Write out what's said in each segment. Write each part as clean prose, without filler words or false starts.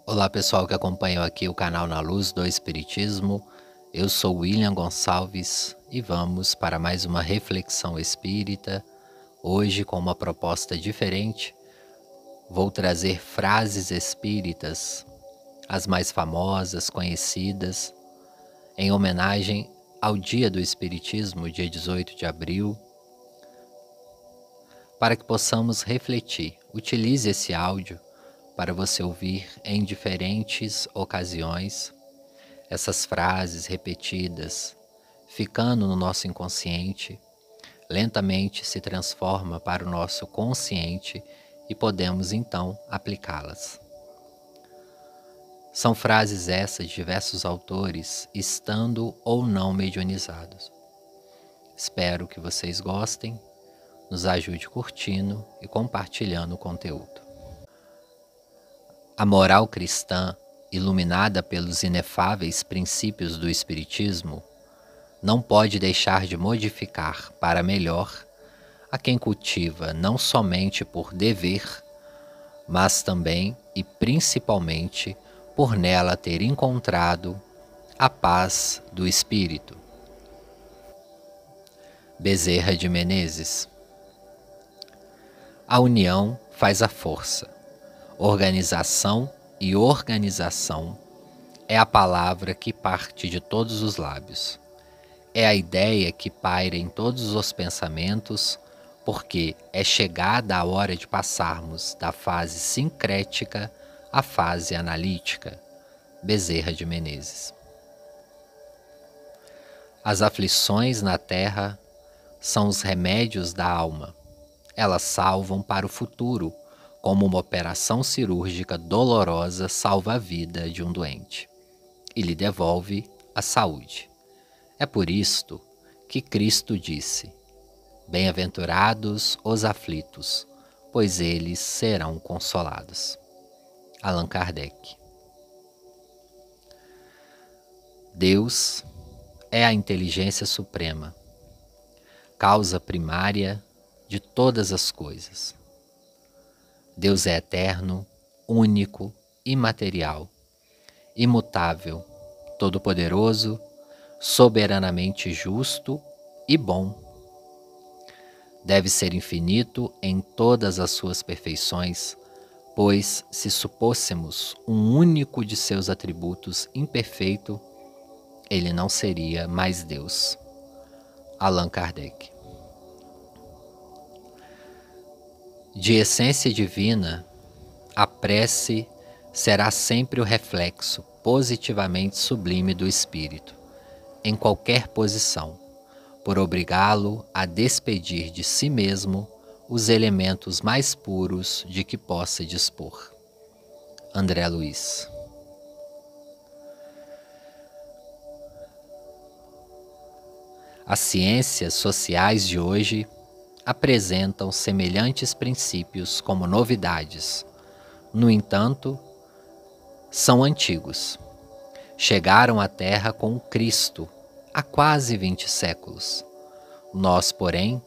Olá pessoal que acompanham aqui o canal Na Luz do Espiritismo, eu sou William Gonçalves e vamos para mais uma reflexão espírita. Hoje com uma proposta diferente, vou trazer frases espíritas, as mais famosas, conhecidas, em homenagem ao Dia do Espiritismo, dia 18 de abril, para que possamos refletir. Utilize esse áudio para você ouvir em diferentes ocasiões essas frases repetidas, ficando no nosso inconsciente, lentamente se transforma para o nosso consciente e podemos então aplicá-las. São frases essas de diversos autores, estando ou não medianizados. Espero que vocês gostem, nos ajude curtindo e compartilhando o conteúdo. A moral cristã, iluminada pelos inefáveis princípios do Espiritismo, não pode deixar de modificar para melhor a quem cultiva não somente por dever, mas também e principalmente por nela ter encontrado a paz do espírito. Bezerra de Menezes. A união faz a força. Organização e organização é a palavra que parte de todos os lábios. É a ideia que paira em todos os pensamentos, porque é chegada a hora de passarmos da fase sincrética à fase analítica. Bezerra de Menezes. As aflições na terra são os remédios da alma. Elas salvam para o futuro, como uma operação cirúrgica dolorosa salva a vida de um doente e lhe devolve a saúde. É por isto que Cristo disse: bem-aventurados os aflitos, pois eles serão consolados. Allan Kardec. Deus é a inteligência suprema, causa primária de todas as coisas. Deus é eterno, único, imaterial, imutável, todo-poderoso, soberanamente justo e bom. Deve ser infinito em todas as suas perfeições, pois se supôssemos um único de seus atributos imperfeito, ele não seria mais Deus. Allan Kardec. De essência divina, a prece será sempre o reflexo positivamente sublime do espírito, em qualquer posição, por obrigá-lo a despedir de si mesmo os elementos mais puros de que possa dispor. André Luiz. As ciências sociais de hoje apresentam semelhantes princípios como novidades. No entanto, são antigos. Chegaram à Terra com o Cristo há quase 20 séculos. Nós, porém,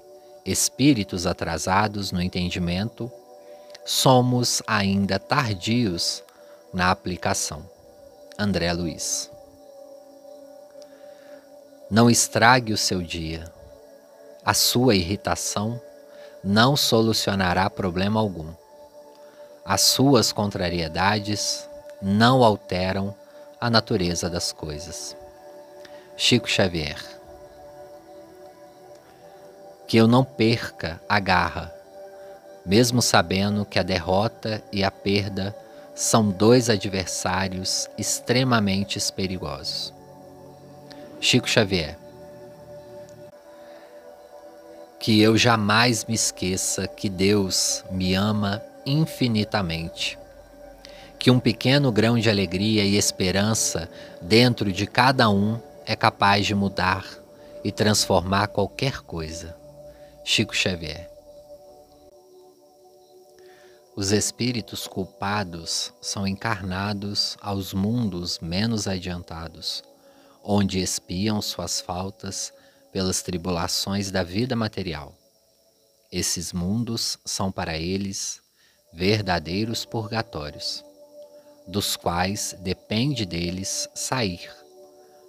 espíritos atrasados no entendimento, somos ainda tardios na aplicação. André Luiz. Não estrague o seu dia. A sua irritação não solucionará problema algum. As suas contrariedades não alteram a natureza das coisas. Chico Xavier. Que eu não perca a garra, mesmo sabendo que a derrota e a perda são dois adversários extremamente perigosos. Chico Xavier. Que eu jamais me esqueça que Deus me ama infinitamente, que um pequeno grão de alegria e esperança dentro de cada um é capaz de mudar e transformar qualquer coisa. Chico Xavier. Os espíritos culpados são encarnados aos mundos menos adiantados, onde expiam suas faltas pelas tribulações da vida material. Esses mundos são para eles verdadeiros purgatórios. dos quais depende deles sair,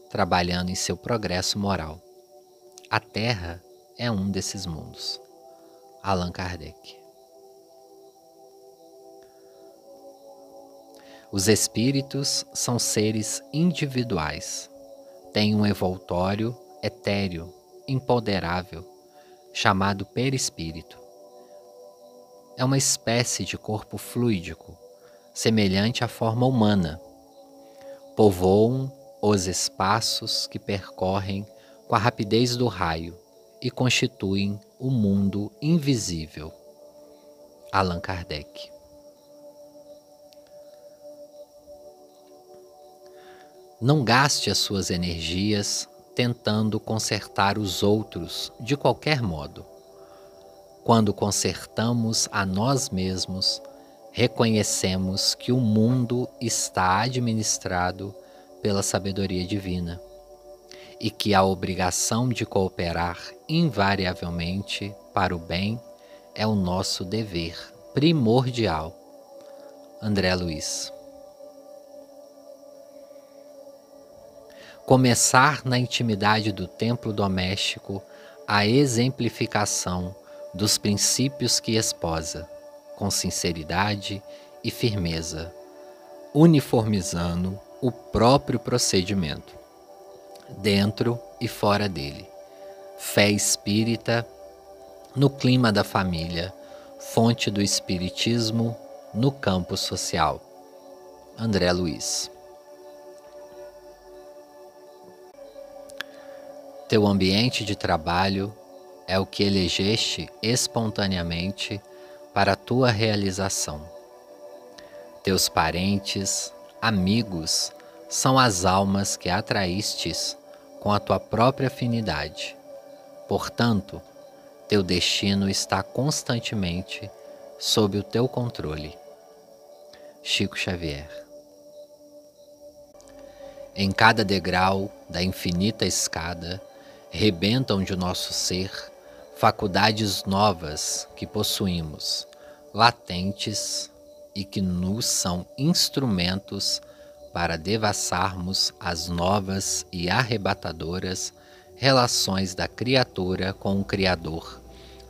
trabalhando em seu progresso moral. A Terra é um desses mundos. Allan Kardec. Os espíritos são seres individuais, têm um envoltório etéreo, imponderável, chamado perispírito. É uma espécie de corpo fluídico, semelhante à forma humana. Povoam os espaços que percorrem com a rapidez do raio e constituem o mundo invisível. Allan Kardec. Não gaste as suas energias tentando consertar os outros de qualquer modo. Quando consertamos a nós mesmos, reconhecemos que o mundo está administrado pela sabedoria divina e que a obrigação de cooperar invariavelmente para o bem é o nosso dever primordial. André Luiz. Começar na intimidade do templo doméstico a exemplificação dos princípios que esposa, com sinceridade e firmeza, uniformizando o próprio procedimento, dentro e fora dele. Fé espírita no clima da família, fonte do espiritismo no campo social. André Luiz. Teu ambiente de trabalho é o que elegeste espontaneamente para a tua realização. Teus parentes, amigos, são as almas que atraístes com a tua própria afinidade. Portanto, teu destino está constantemente sob o teu controle. Chico Xavier. Em cada degrau da infinita escada, rebentam de nosso ser faculdades novas que possuímos, latentes e que nos são instrumentos para devassarmos as novas e arrebatadoras relações da criatura com o Criador,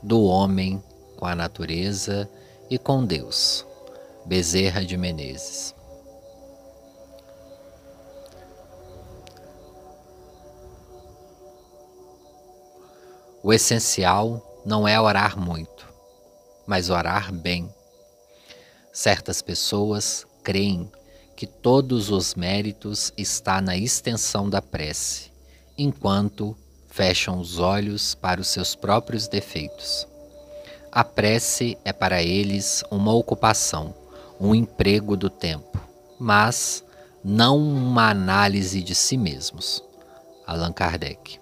do homem com a natureza e com Deus. Bezerra de Menezes. O essencial não é orar muito, mas orar bem. Certas pessoas creem que todos os méritos estão na extensão da prece, enquanto fecham os olhos para os seus próprios defeitos. A prece é para eles uma ocupação, um emprego do tempo, mas não uma análise de si mesmos. Allan Kardec.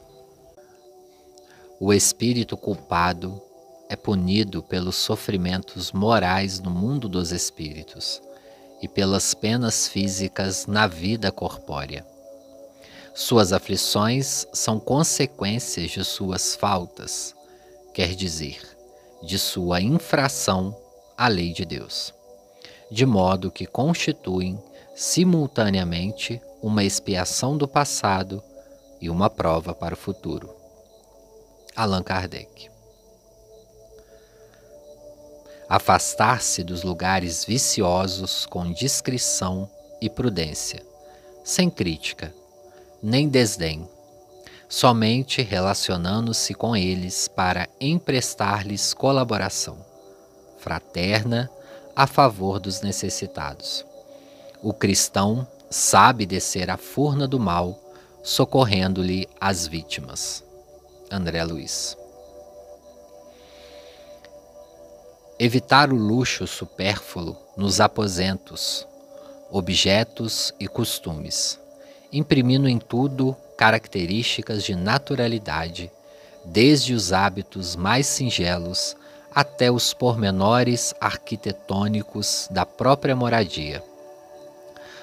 O espírito culpado é punido pelos sofrimentos morais no mundo dos espíritos e pelas penas físicas na vida corpórea. Suas aflições são consequências de suas faltas, quer dizer, de sua infração à lei de Deus, de modo que constituem simultaneamente uma expiação do passado e uma prova para o futuro. Allan Kardec. Afastar-se dos lugares viciosos com discrição e prudência, sem crítica, nem desdém, somente relacionando-se com eles para emprestar-lhes colaboração fraterna a favor dos necessitados. O cristão sabe descer a furna do mal, socorrendo-lhe as vítimas. André Luiz. Evitar o luxo supérfluo nos aposentos, objetos e costumes, imprimindo em tudo características de naturalidade, desde os hábitos mais singelos até os pormenores arquitetônicos da própria moradia.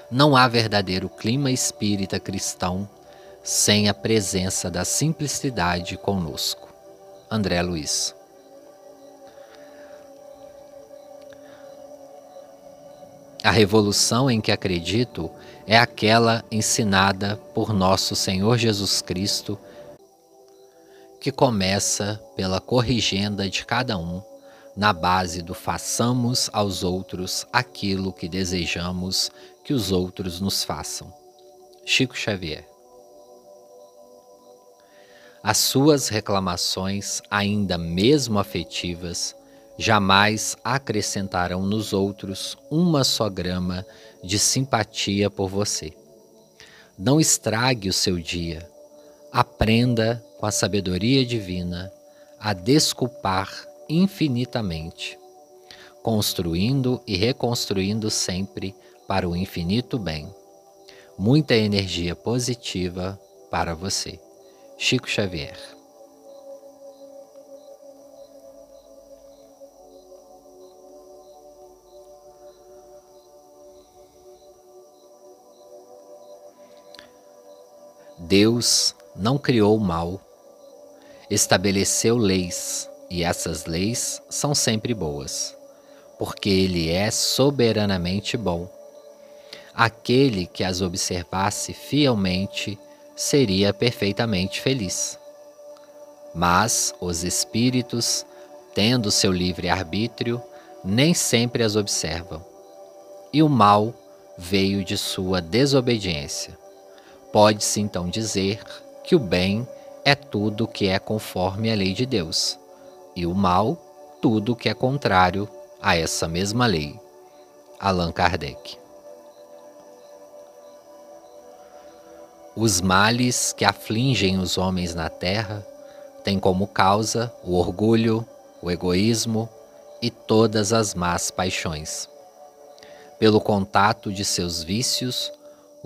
Não há verdadeiro clima espírita cristão sem a presença da simplicidade conosco. André Luiz. A revolução em que acredito é aquela ensinada por nosso Senhor Jesus Cristo, que começa pela corrigenda de cada um, na base do façamos aos outros aquilo que desejamos que os outros nos façam. Chico Xavier. As suas reclamações, ainda mesmo afetivas, jamais acrescentarão nos outros uma só grama de simpatia por você. Não estrague o seu dia. Aprenda com a sabedoria divina a desculpar infinitamente, construindo e reconstruindo sempre para o infinito bem. Muita energia positiva para você. Chico Xavier. Deus não criou o mal, estabeleceu leis, e essas leis são sempre boas, porque Ele é soberanamente bom. Aquele que as observasse fielmente seria perfeitamente feliz. Mas os espíritos, tendo seu livre-arbítrio, nem sempre as observam, e o mal veio de sua desobediência. Pode-se então dizer que o bem é tudo que é conforme a lei de Deus, e o mal tudo que é contrário a essa mesma lei. Allan Kardec. Os males que afligem os homens na terra têm como causa o orgulho, o egoísmo e todas as más paixões. Pelo contato de seus vícios,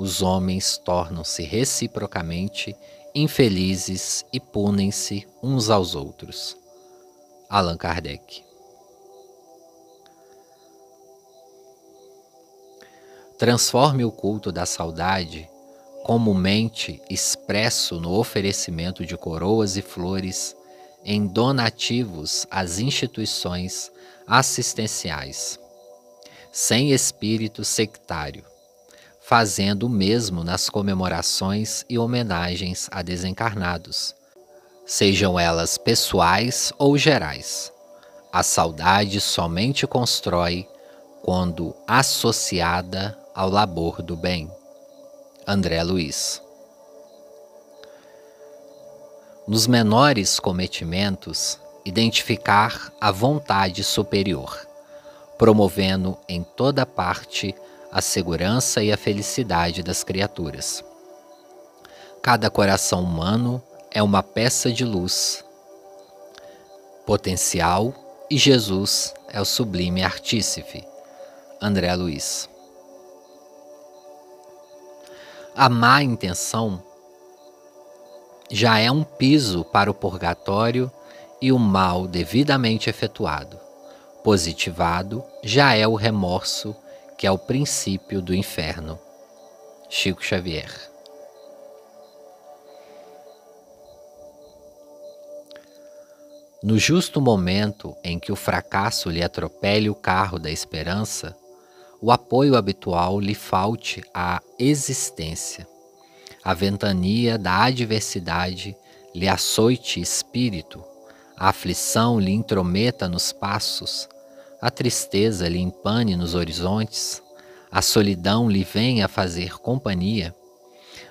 os homens tornam-se reciprocamente infelizes e punem-se uns aos outros. Allan Kardec. Transforme o culto da saudade, comumente expresso no oferecimento de coroas e flores, em donativos às instituições assistenciais, sem espírito sectário, fazendo o mesmo nas comemorações e homenagens a desencarnados, sejam elas pessoais ou gerais. A saudade somente constrói quando associada ao labor do bem. André Luiz. Nos menores cometimentos, identificar a vontade superior, promovendo em toda parte a segurança e a felicidade das criaturas. Cada coração humano é uma peça de luz potencial e Jesus é o sublime artífice. André Luiz. A má intenção já é um piso para o purgatório e o mal devidamente efetuado, positivado, já é o remorso, que é o princípio do inferno. Chico Xavier. No justo momento em que o fracasso lhe atropele o carro da esperança, o apoio habitual lhe falte à existência, a ventania da adversidade lhe açoite espírito, a aflição lhe intrometa nos passos, a tristeza lhe empane nos horizontes, a solidão lhe venha a fazer companhia,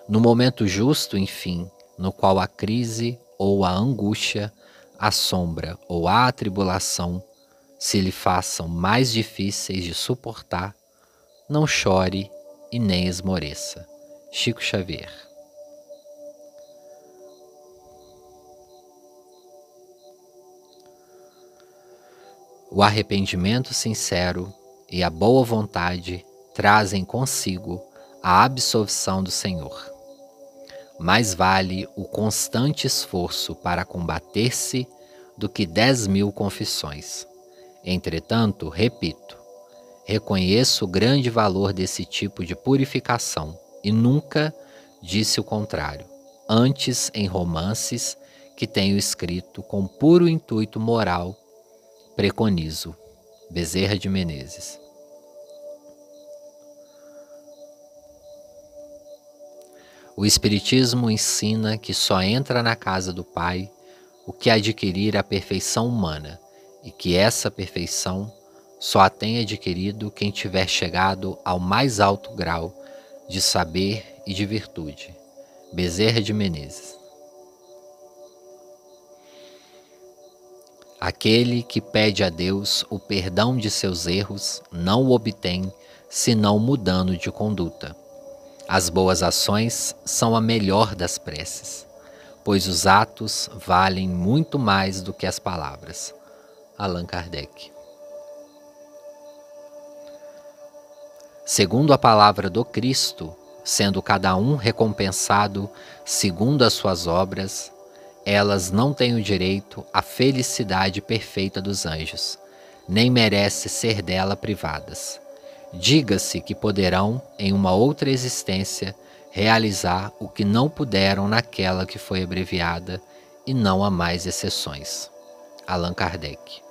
no momento justo, enfim, no qual a crise ou a angústia, a sombra ou a atribulação se lhe façam mais difíceis de suportar, não chore e nem esmoreça. Chico Xavier. O arrependimento sincero e a boa vontade trazem consigo a absolvição do Senhor. Mais vale o constante esforço para combater-se do que 10.000 confissões. Entretanto, repito, reconheço o grande valor desse tipo de purificação e nunca disse o contrário. Antes, em romances que tenho escrito com puro intuito moral, preconizo. Bezerra de Menezes. O Espiritismo ensina que só entra na casa do Pai o que adquirir a perfeição humana, e que essa perfeição só a tem adquirido quem tiver chegado ao mais alto grau de saber e de virtude. Bezerra de Menezes. Aquele que pede a Deus o perdão de seus erros não o obtém senão mudando de conduta. As boas ações são a melhor das preces, pois os atos valem muito mais do que as palavras. Allan Kardec. Segundo a palavra do Cristo, sendo cada um recompensado segundo as suas obras, elas não têm o direito à felicidade perfeita dos anjos, nem merece ser dela privadas. Diga-se que poderão, em uma outra existência, realizar o que não puderam naquela que foi abreviada, e não há mais exceções. Allan Kardec.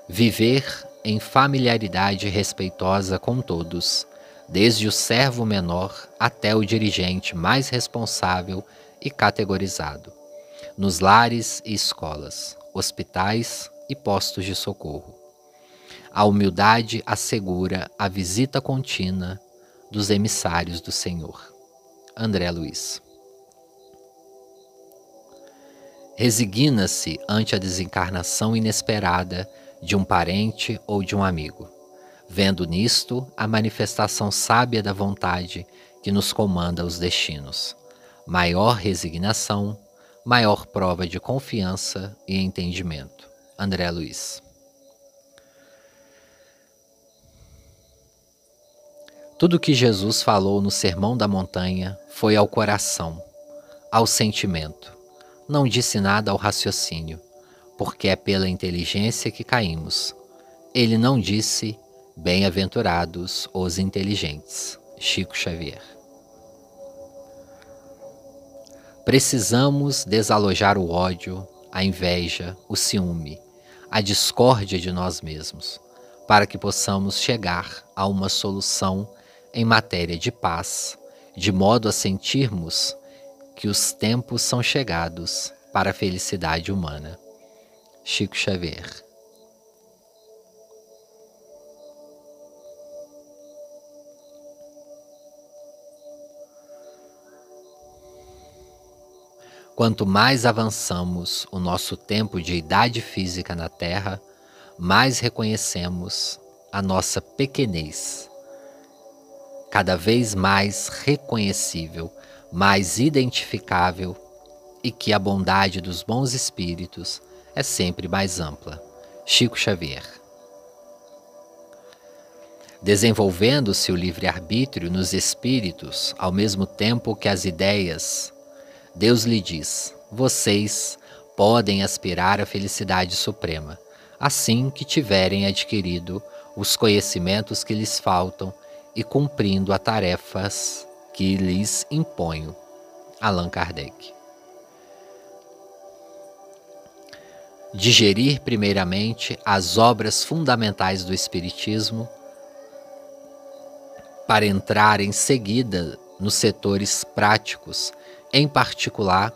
Viver em familiaridade respeitosa com todos, desde o servo menor até o dirigente mais responsável e categorizado, nos lares e escolas, hospitais e postos de socorro. A humildade assegura a visita contínua dos emissários do Senhor. André Luiz. Resigna-se ante a desencarnação inesperada de um parente ou de um amigo, vendo nisto a manifestação sábia da vontade que nos comanda os destinos. Maior resignação, maior prova de confiança e entendimento. André Luiz. Tudo que Jesus falou no Sermão da Montanha foi ao coração, ao sentimento. Não disse nada ao raciocínio, porque é pela inteligência que caímos. Ele não disse: bem-aventurados os inteligentes. Chico Xavier. Precisamos desalojar o ódio, a inveja, o ciúme, a discórdia de nós mesmos, para que possamos chegar a uma solução em matéria de paz, de modo a sentirmos que os tempos são chegados para a felicidade humana. Chico Xavier. Quanto mais avançamos o nosso tempo de idade física na Terra, mais reconhecemos a nossa pequenez, cada vez mais reconhecível, mais identificável, e que a bondade dos bons espíritos é sempre mais ampla. Chico Xavier. Desenvolvendo-se o livre-arbítrio nos espíritos, ao mesmo tempo que as ideias, Deus lhe diz: vocês podem aspirar à felicidade suprema, assim que tiverem adquirido os conhecimentos que lhes faltam e cumprindo as tarefas que lhes imponho. Allan Kardec. Digerir primeiramente as obras fundamentais do Espiritismo, para entrar em seguida nos setores práticos, em particular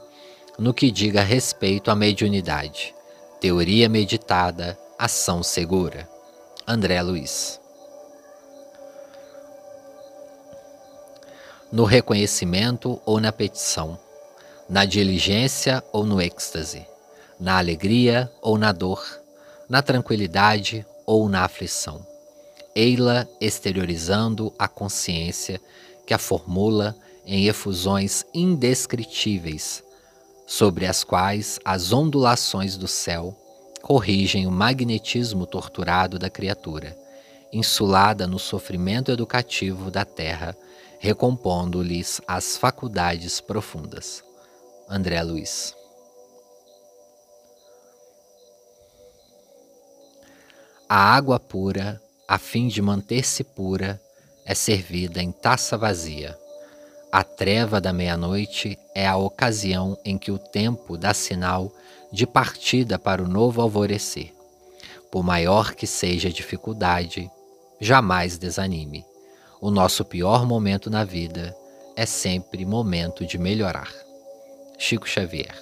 no que diga respeito à mediunidade, teoria meditada, ação segura. André Luiz. No reconhecimento ou na petição, na diligência ou no êxtase, na alegria ou na dor, na tranquilidade ou na aflição. Ei-la exteriorizando a consciência que a formula em efusões indescritíveis, sobre as quais as ondulações do céu corrigem o magnetismo torturado da criatura, insulada no sofrimento educativo da terra, recompondo-lhes as faculdades profundas. André Luiz. A água pura, a fim de manter-se pura, é servida em taça vazia. A treva da meia-noite é a ocasião em que o tempo dá sinal de partida para o novo alvorecer. Por maior que seja a dificuldade, jamais desanime. O nosso pior momento na vida é sempre momento de melhorar. Chico Xavier.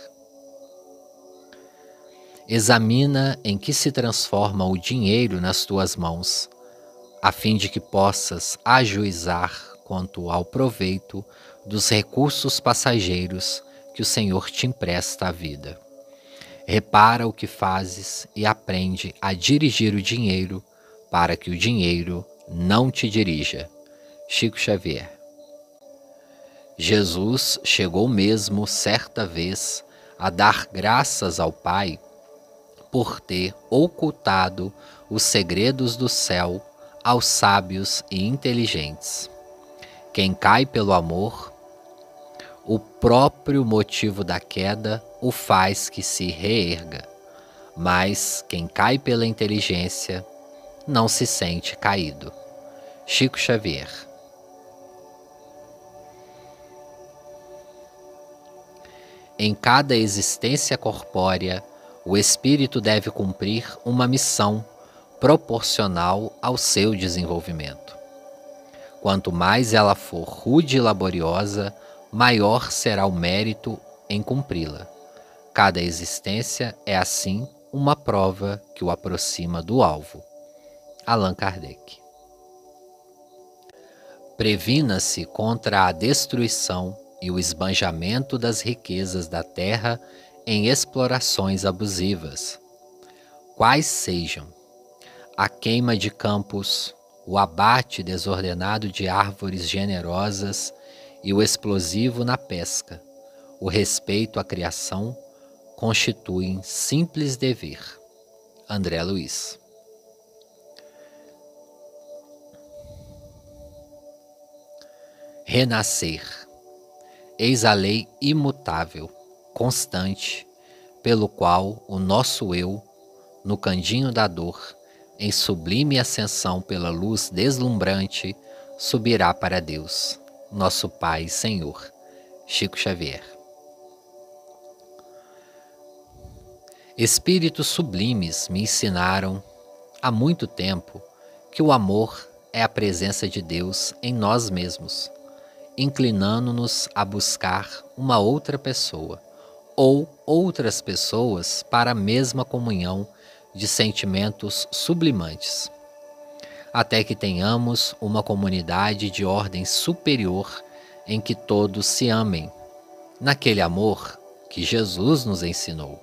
Examina em que se transforma o dinheiro nas tuas mãos, a fim de que possas ajuizar quanto ao proveito dos recursos passageiros que o Senhor te empresta à vida. Repara o que fazes e aprende a dirigir o dinheiro para que o dinheiro não te dirija. Chico Xavier. Jesus chegou mesmo certa vez a dar graças ao Pai por ter ocultado os segredos do céu aos sábios e inteligentes. Quem cai pelo amor, o próprio motivo da queda o faz que se reerga, mas quem cai pela inteligência não se sente caído. Chico Xavier. Em cada existência corpórea, o espírito deve cumprir uma missão proporcional ao seu desenvolvimento. Quanto mais ela for rude e laboriosa, maior será o mérito em cumpri-la. Cada existência é, assim, uma prova que o aproxima do alvo. Allan Kardec. Previna-se contra a destruição e o esbanjamento das riquezas da terra em explorações abusivas, quais sejam a queima de campos, o abate desordenado de árvores generosas e o explosivo na pesca. O respeito à criação constituem simples dever. André Luiz. Renascer. Eis a lei imutável, constante, pelo qual o nosso eu, no candinho da dor, em sublime ascensão pela luz deslumbrante, subirá para Deus, nosso Pai e Senhor. Chico Xavier. Espíritos sublimes me ensinaram há muito tempo que o amor é a presença de Deus em nós mesmos, inclinando-nos a buscar uma outra pessoa ou outras pessoas para a mesma comunhão de sentimentos sublimantes, até que tenhamos uma comunidade de ordem superior em que todos se amem, naquele amor que Jesus nos ensinou.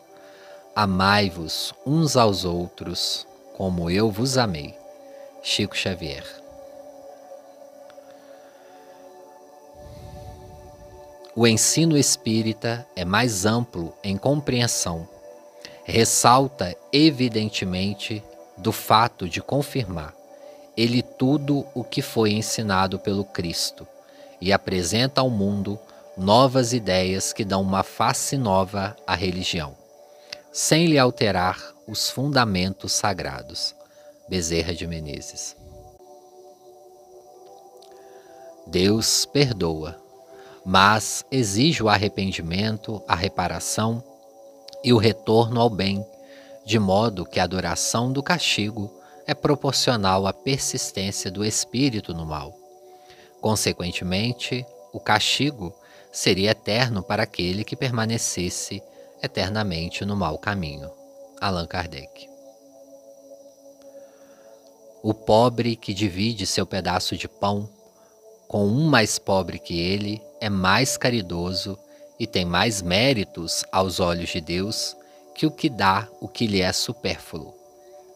Amai-vos uns aos outros como eu vos amei. Chico Xavier. O ensino espírita é mais amplo em compreensão. Ressalta evidentemente do fato de confirmar ele tudo o que foi ensinado pelo Cristo e apresenta ao mundo novas ideias que dão uma face nova à religião, sem lhe alterar os fundamentos sagrados. Bezerra de Menezes. Deus perdoa, mas exige o arrependimento, a reparação e o retorno ao bem, de modo que a duração do castigo é proporcional à persistência do espírito no mal. Consequentemente, o castigo seria eterno para aquele que permanecesse eternamente no mau caminho. Allan Kardec. O pobre que divide seu pedaço de pão com um mais pobre que ele é mais caridoso e tem mais méritos aos olhos de Deus que o que dá o que lhe é supérfluo,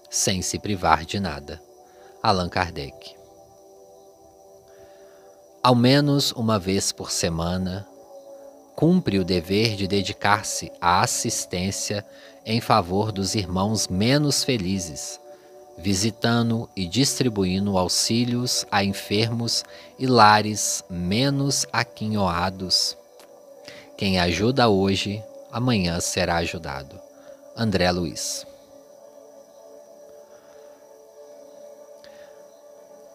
sem se privar de nada. Allan Kardec. Ao menos uma vez por semana, cumpre o dever de dedicar-se à assistência em favor dos irmãos menos felizes, visitando e distribuindo auxílios a enfermos e lares menos aquinhoados. Quem ajuda hoje, amanhã será ajudado. André Luiz.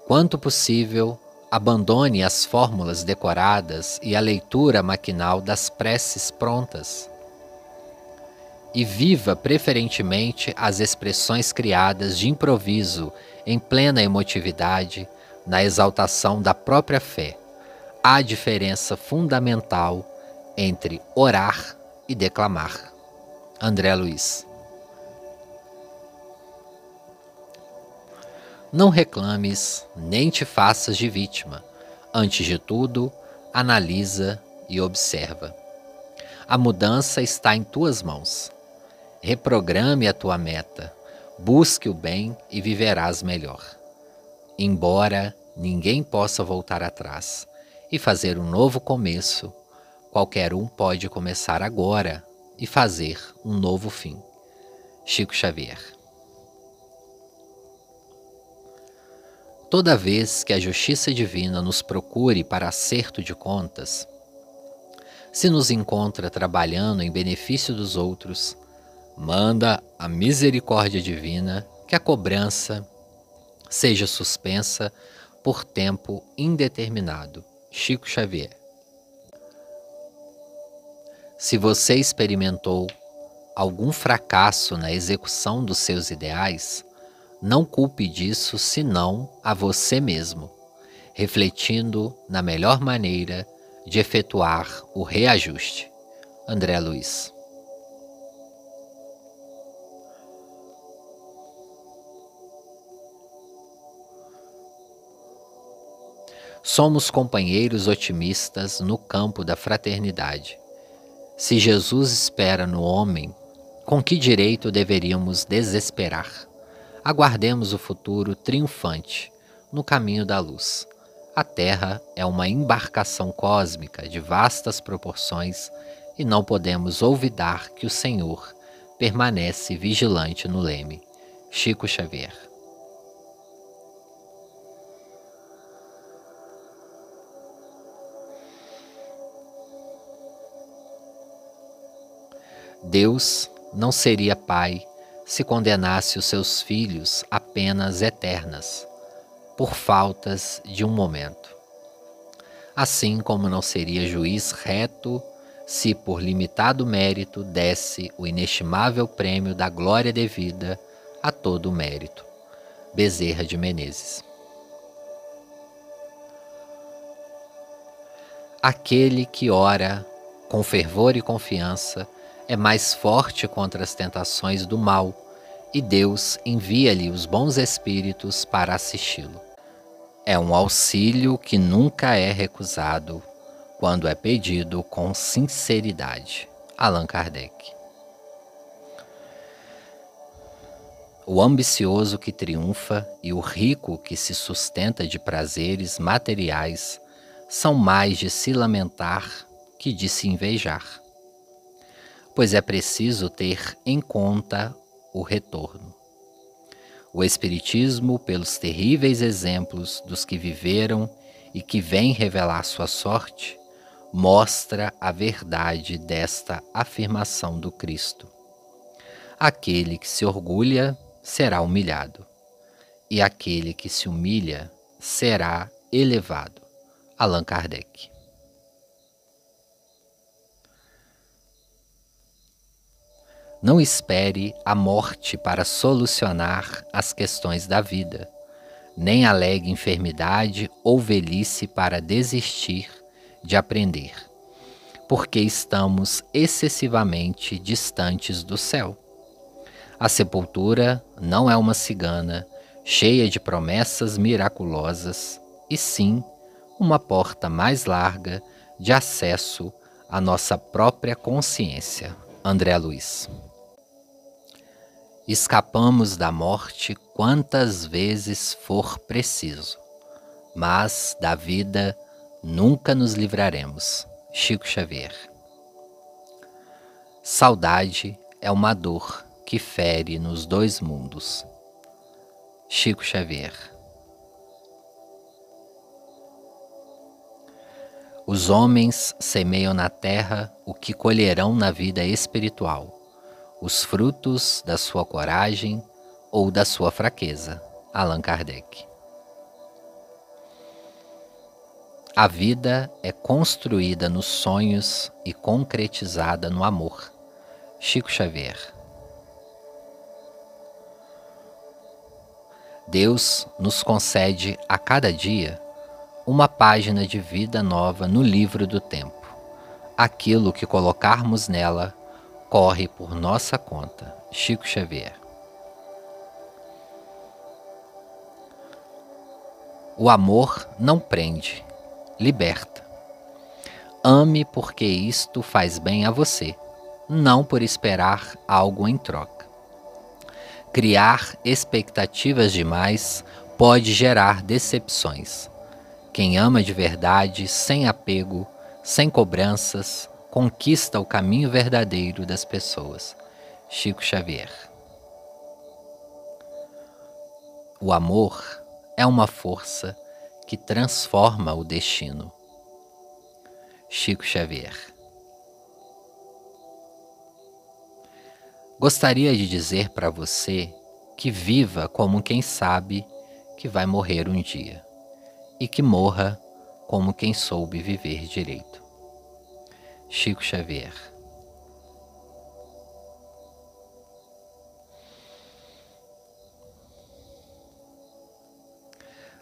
Quanto possível, abandone as fórmulas decoradas e a leitura maquinal das preces prontas e viva preferentemente as expressões criadas de improviso em plena emotividade, na exaltação da própria fé, há diferença fundamental entre orar e declamar. André Luiz. Não reclames, nem te faças de vítima. Antes de tudo, analisa e observa. A mudança está em tuas mãos. Reprograme a tua meta, busque o bem e viverás melhor. Embora ninguém possa voltar atrás e fazer um novo começo, qualquer um pode começar agora e fazer um novo fim. Chico Xavier. Toda vez que a justiça divina nos procure para acerto de contas, se nos encontra trabalhando em benefício dos outros, manda a misericórdia divina que a cobrança seja suspensa por tempo indeterminado. Chico Xavier. Se você experimentou algum fracasso na execução dos seus ideais, não culpe disso senão a você mesmo, refletindo na melhor maneira de efetuar o reajuste. André Luiz. Somos companheiros otimistas no campo da fraternidade. Se Jesus espera no homem, com que direito deveríamos desesperar? Aguardemos o futuro triunfante no caminho da luz. A Terra é uma embarcação cósmica de vastas proporções e não podemos olvidar que o Senhor permanece vigilante no leme. Chico Xavier. Deus não seria Pai se condenasse os seus filhos a penas eternas, por faltas de um momento. Assim como não seria juiz reto se por limitado mérito desse o inestimável prêmio da glória devida a todo o mérito. Bezerra de Menezes. Aquele que ora com fervor e confiança é mais forte contra as tentações do mal, e Deus envia-lhe os bons espíritos para assisti-lo. É um auxílio que nunca é recusado quando é pedido com sinceridade. Allan Kardec. O ambicioso que triunfa e o rico que se sustenta de prazeres materiais são mais de se lamentar que de se invejar, pois é preciso ter em conta o retorno. O Espiritismo, pelos terríveis exemplos dos que viveram e que vêm revelar sua sorte, mostra a verdade desta afirmação do Cristo. Aquele que se orgulha será humilhado, e aquele que se humilha será elevado. Allan Kardec. Não espere a morte para solucionar as questões da vida, nem alegue enfermidade ou velhice para desistir de aprender, porque estamos excessivamente distantes do céu. A sepultura não é uma cigana cheia de promessas miraculosas, e sim uma porta mais larga de acesso à nossa própria consciência. André Luiz. Escapamos da morte quantas vezes for preciso, mas da vida nunca nos livraremos. Chico Xavier. Saudade é uma dor que fere nos dois mundos. Chico Xavier. Os homens semeiam na terra o que colherão na vida espiritual, os frutos da sua coragem ou da sua fraqueza. Allan Kardec. A vida é construída nos sonhos e concretizada no amor. Chico Xavier. Deus nos concede a cada dia uma página de vida nova no livro do tempo. Aquilo que colocarmos nela corre por nossa conta. Chico Xavier. O amor não prende, liberta. Ame porque isto faz bem a você, não por esperar algo em troca. Criar expectativas demais pode gerar decepções. Quem ama de verdade, sem apego, sem cobranças, conquista o caminho verdadeiro das pessoas. Chico Xavier. O amor é uma força que transforma o destino. Chico Xavier. Gostaria de dizer para você que viva como quem sabe que vai morrer um dia e que morra como quem soube viver direito. Chico Xavier.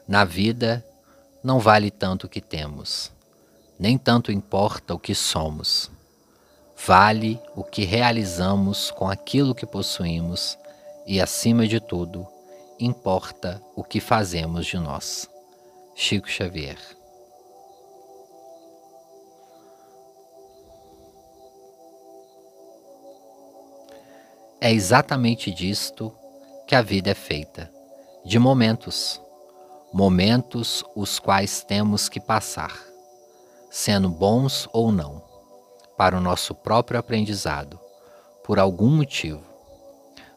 Na vida não vale tanto o que temos, nem tanto importa o que somos. Vale o que realizamos com aquilo que possuímos e, acima de tudo, importa o que fazemos de nós. Chico Xavier. É exatamente disto que a vida é feita, de momentos. Momentos os quais temos que passar, sendo bons ou não, para o nosso próprio aprendizado, por algum motivo,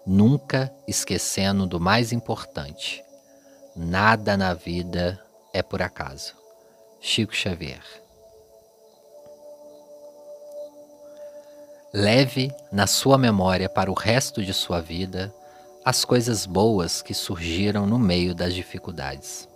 nunca esquecendo do mais importante: nada na vida é por acaso. Chico Xavier. Leve na sua memória para o resto de sua vida as coisas boas que surgiram no meio das dificuldades.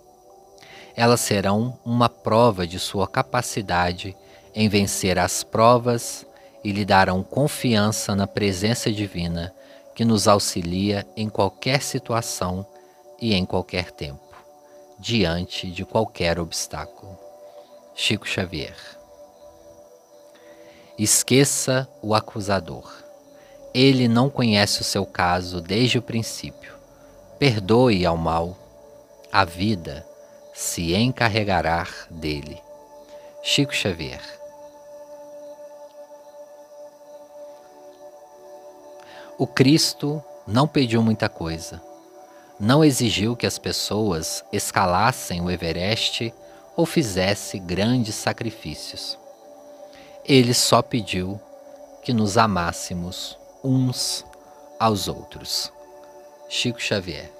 Elas serão uma prova de sua capacidade em vencer as provas e lhe darão confiança na presença divina que nos auxilia em qualquer situação e em qualquer tempo, diante de qualquer obstáculo. Chico Xavier. Esqueça o acusador. Ele não conhece o seu caso desde o princípio. Perdoe ao mal. A vida se encarregará dele. Chico Xavier. O Cristo não pediu muita coisa. Não exigiu que as pessoas escalassem o Everest ou fizessem grandes sacrifícios. Ele só pediu que nos amássemos uns aos outros. Chico Xavier.